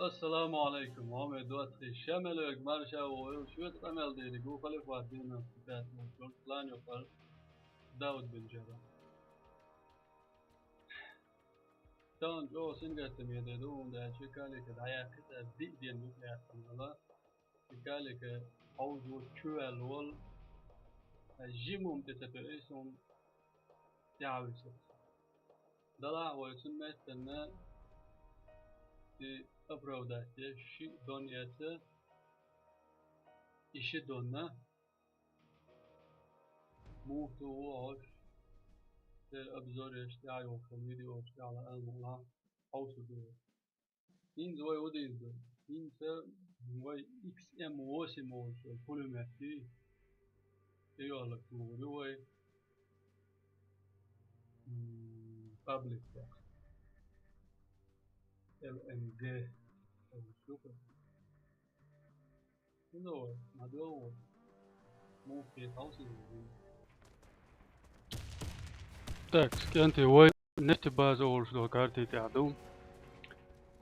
Assalamu alaikum. Ahmet Duatri. Şamelök marşa o şu temel dedi. Bu kalif var dina. Ben çok plan yapar. Davud bin Jabal. Tamam o sen gittim ya dedi. Onda şekali ki daya kısa bir diyen yok ya kanala. Şekali ki havzu çuval ol. Jimum tetepe son yavrusu. Dala o sünnetine أبرودات شيء دنياته إشي دونا موتو وعش أبزار اشتعي وفميدي واشتعي على الله حوصو دو إن زوي ودين دو إن سا زوي إكس إم واسي موش البوليماتي إيوالك موروي public LMG شوفه إنه مدوه مو في حوصو دو Так, скенти вой нефти база oluşdu kartı تعدوم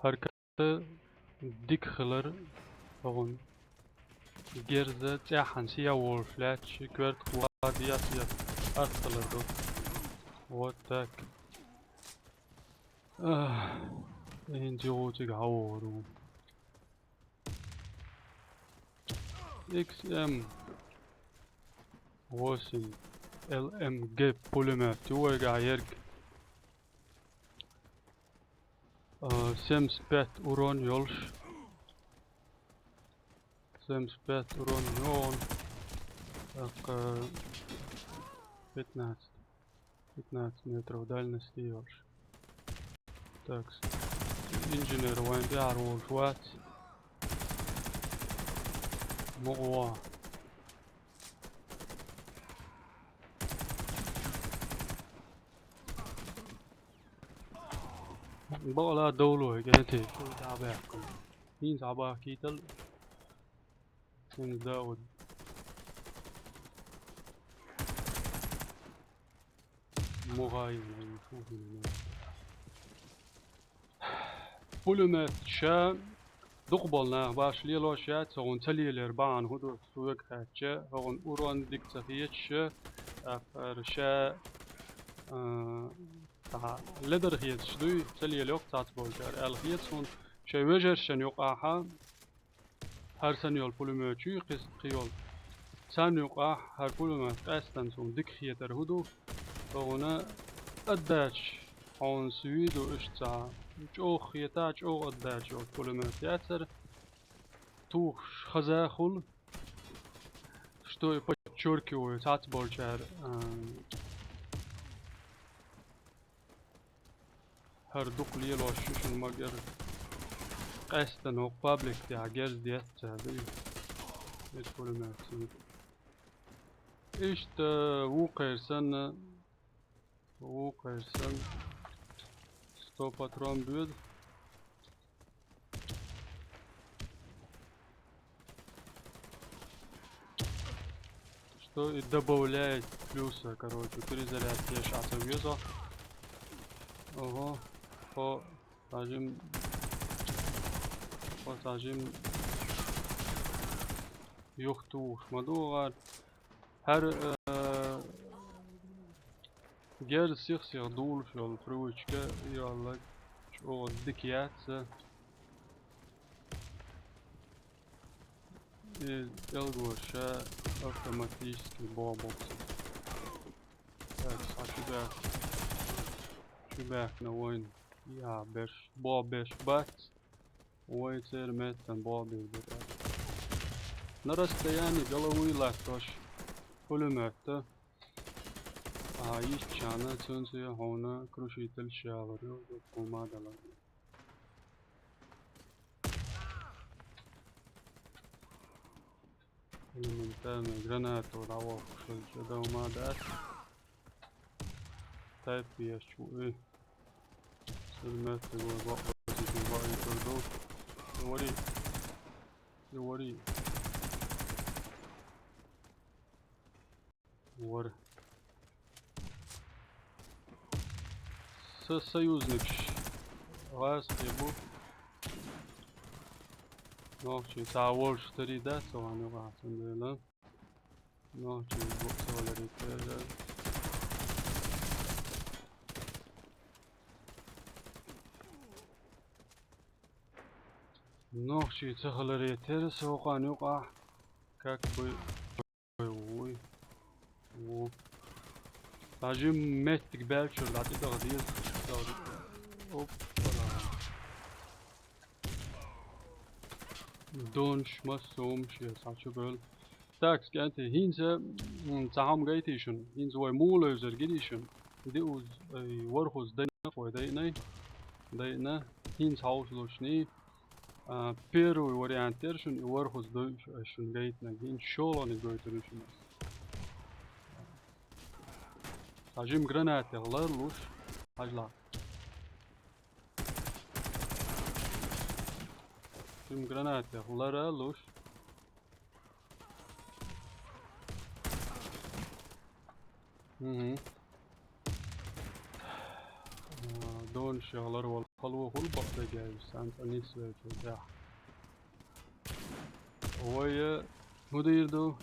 حركة ديك خلر أغن جرزة تاحن سيا wolflat شكرت قوادية سيا أرخلر دو واتاك إنتي غوتك عورو XM واسم LMG بوليمر توقع يرق سمس بات أورون يولش سمس بات أورون يون أق 15 метров дальности يولش так инженер وين بيعرفوا شوات مغوا بقلا دولو هيك شو تعباكم مين تعباك كيتل من داود مغايم نشوف بولمات شا دقبلنا باش ليلو شات سون تلي الاربعان هدو سوق خاتشا هون اورون ديك تخيتش اخر شا لدر هيت شدوي تلي الوقت تاعت بولجار الهيت سون شي وجر شن يقاها هر سنيول بولماتشي قيس قيول سان يقاه هر بولمات قاستن سون ديك خيتر هدو هنا أداش هون سويد وإشتا جوخ يتاج أو أداش جوخ بولمات ياتر توخ خزاخل شتوي بتشوركي وتاعت بولجار هر دوق ليلو شوشن مگر قاستن هو بابليك تاع جاز ديات هذي بولمات إشتا وقيرسن وقيرسن 100 патрон бьет. Что и добавляет плюса, короче, перезарядки я сейчас увезу. Ого, посажим юхту шмадугар. Her gel sih dol في الفروشكا يلا شو الدكيات الجوشة автоматически бобокс так شباك نوين يا بش بابش بات ويصير متن بابي نرست يعني قلوي لاتوش пулемет يشانا تنسي هنا كروشيت الشاور وما دلا من تاني جرانات وراوح شلشدا وما دات تايب يا شو ايه سلمت وبقى تبغى يردو يوري союзник раз ебу Nog ci تعور اشتري ده سواء نوع عندنا. Nog ci بوكس ولا ريتير. Nog ci تخل ريتير سواء نوع كاك بي وي و تعجم مت قبال شو العديد تغذية اوب دونش مسوم شي ساتشبل تاكس كانت هينزا تعام جايتيشن هينزا واي مولوزر جديشن ديوز ورخوز دينا قوي دينا هينز هاوس لوشني بيرو وريانتيرشن ورخوز دوشن جايتنا هين شولون جايترشن تعجم جرانات الله لوش هجلا تعجم جرانات الله لوش دون شغلر والقلوة والبقى جاي سانت أنيس ويجا ويا هدير دو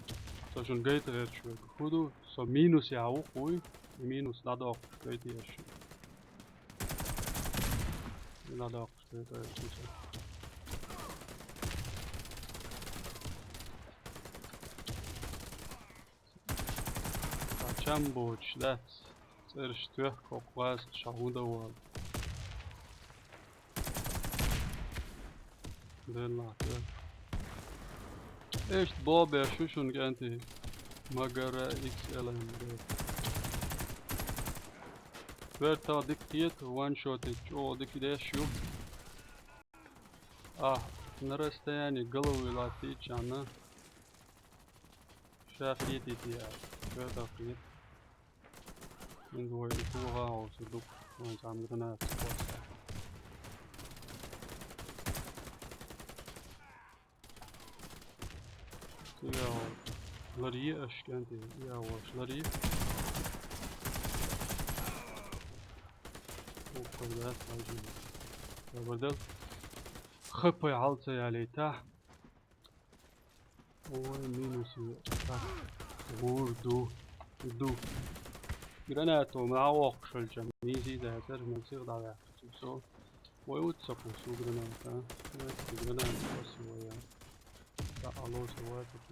سوشن جيت غير شوي هدو سو مينوس يعو قوي مينوس لا داق جيت يش لا داق جيت يش Chamboch, that's zerstört was schauder wal. Della. Echt Bob شو شون كانتي مجرى اكس ال ام فيرتا ديكتيت وان شوت او ديكيده شو نرسته يعني قلوي لاتي جانا شافيتي تي فيرتا فريت من دوي توها او صدق وان عندنا تقص يا لاري اش كانتي يا واش لاري وقدرات عجيب بدل خبي عالتي عليه تحت ومينوس وردو دو جراناتو مع وقش الجميزي ده تر من صيغ ضعيف سو ويوتسقو سو جراناتا جرانات بس ويا لا الله سواتك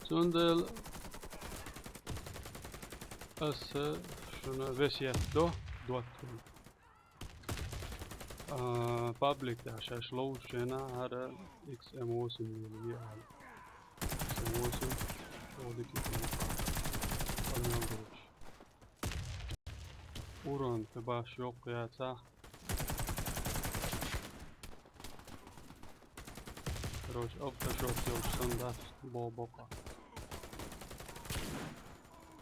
سندل اس شنو فيسيات دوت public عشان لو شينا هذا اكس ام وسم اللي على اكس ام وسم ودي كده اوران تباش يوق يا صح روش افضل شوت يوم سندات بوبوكا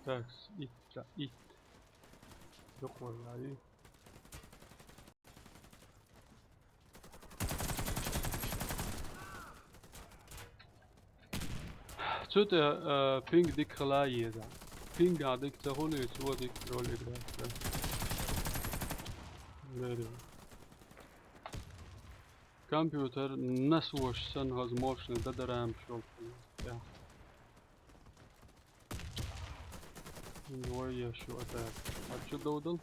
تاكس ايت يقوى يعني شوت بينج ديك خلايا ذا بينج عندك تقولي شو ديك رولي ده كمبيوتر نسوش سن هاز موشن ده درام شوف يا ويا شو اتاك شو دودل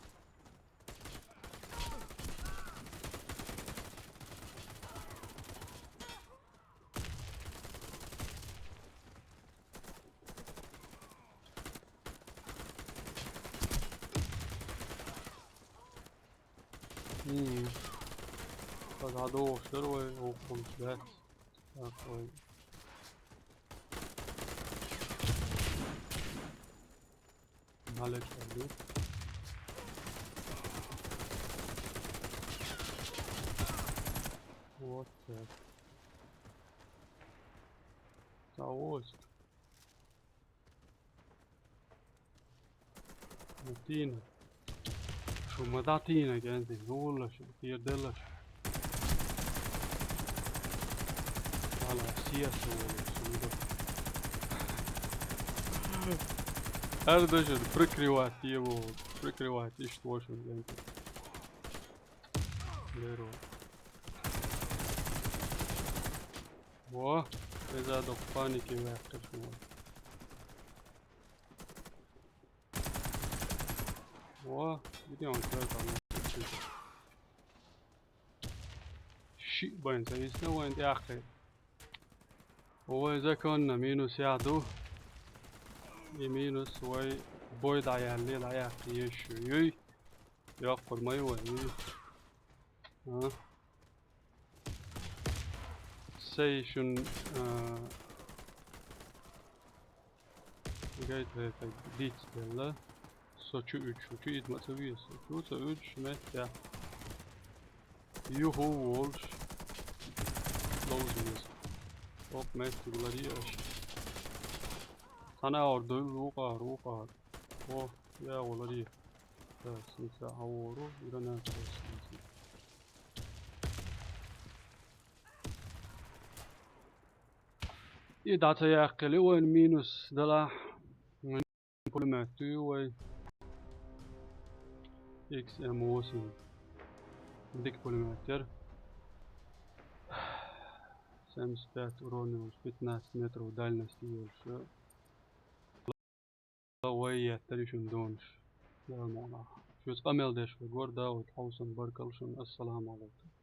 هذا هو شروي وخمسات أخوي معلش أبدو what the تعوز متينة شو ما تعطينا كانتي والله شو كثير دلش على سياسة ولا أردشر فريك روات يبو فريك روات إيش توشن كانتي غيره. واه إذا دقاني كي يعقل شو. واه بدي أقول لك شيء باين سيسنا وين دي أخي. هو إذا كنا مينوس يعدو يمينوس وي بويد عيالي العياقي يشو يي يقول ما يوي ها سيشن جايت هيك ديت بلا سوتشو اتشو ات ما تسويس شو تسويش متى يوهو وولش لوزيس اوك مت تقولي أنا أردو روقا أوه يا ولدي سنسا أورو إيرانا سنسا إداتا يأكل وين مينوس دلا من بولماتو وين إكس إم وسن ديك بولماتر سامستات أورونيوس 15 متر ودالنستي يولش ويا تريشن دونش يا مولا شو تقمل دش وجوردا وتحوسن بركلشن السلام عليكم